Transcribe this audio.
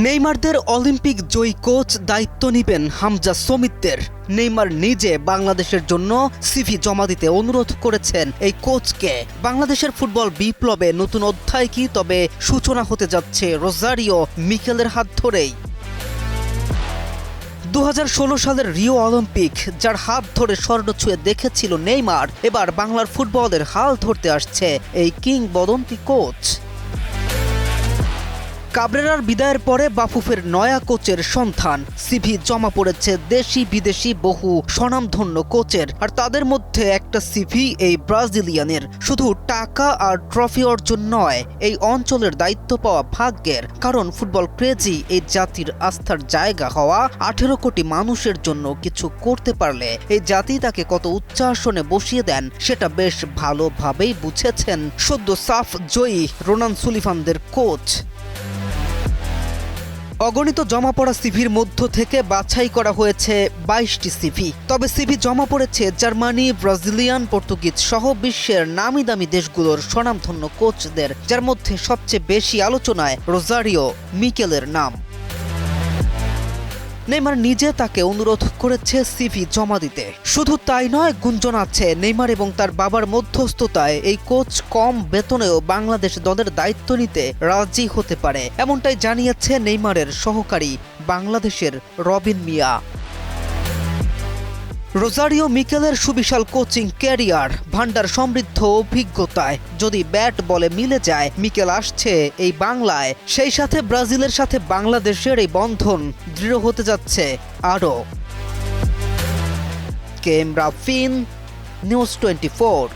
নেইমারদের Olympic জয়ী coach দায়িত্ব নেবেন Hamza সমিতদের। Neymar নিজে বাংলাদেশের জন্য সিভি জমা দিতে অনুরোধ করেছেন এই কোচকে। বাংলাদেশের ফুটবল বিপ্লবে নতুন অধ্যায় কি? তবে সূচনা হতে যাচ্ছে রোজারিও মিকেলের হাত ধরেই। 2016 সালের রিও অলিম্পিক, যার হাত ধরে স্বর্ণ ছুঁয়ে দেখেছিল নেইমার, এবার বাংলার ফুটবলের হাল ধরতে আসছে এই কিংবদন্তি কোচ। কাবরেরার বিদায়ের পরে বাফুফের নয়া কোচের সন্ধান। সিভি জমা পড়েছে দেশি বিদেশি বহু স্বনামধন্য কোচের, আর তাদের মধ্যে একটা সিভি এই ব্রাজিলিয়ানের। শুধু টাকা আর ট্রফি অর্জন নয়, এই অঞ্চলের দায়িত্ব পাওয়া ভাগ্যের। কারণ ফুটবল ক্রেজি এই জাতির আস্থার জায়গা হওয়া 18 কোটি মানুষের জন্য কিছু করতে পারলে এই জাতি তাকে কত উচ্চাসনে বসিয়ে দেন সেটা বেশ ভালোভাবেই বুঝেছেন সদ্য সাফ জয়ী রোনান সুলিভানদের কোচ। অগণিত জমা পড়া সিভির মধ্য থেকে বাছাই করা হয়েছে 22টি সিভি। তবে সিভি জমা পড়েছে জার্মানি, ব্রাজিলিয়ান, পর্তুগিজ সহ বিশ্বের নামি দামি দেশগুলোর স্বনামধন্য কোচদের, যার মধ্যে সবচেয়ে বেশি আলোচনায় রোজারিও মিকেলের নাম। নেইমার নিজে তাকে অনুরোধ করেছে সিভি জমা দিতে। শুধু তাই নয়, গুঞ্জন আছে নেইমার এবং তার বাবার মধ্যস্থতায় এই কোচ কম বেতনেও বাংলাদেশ দলের দায়িত্ব নিতে রাজি হতে পারে। এমনটাই জানিয়েছে নেইমারের সহকারী বাংলাদেশের রবিন মিয়া। রোজারিও মিকেলের সুবিশাল কোচিং ক্যারিয়ার, ভান্ডার সমৃদ্ধ অভিজ্ঞতায় যদি ব্যাট বলে মিলে যায়, মিকেল আসছে এই বাংলায়। সেই সাথে ব্রাজিলের সাথে বাংলাদেশের এই বন্ধন দৃঢ় হতে যাচ্ছে আরও। কেম রাফিন, নিউজ 24।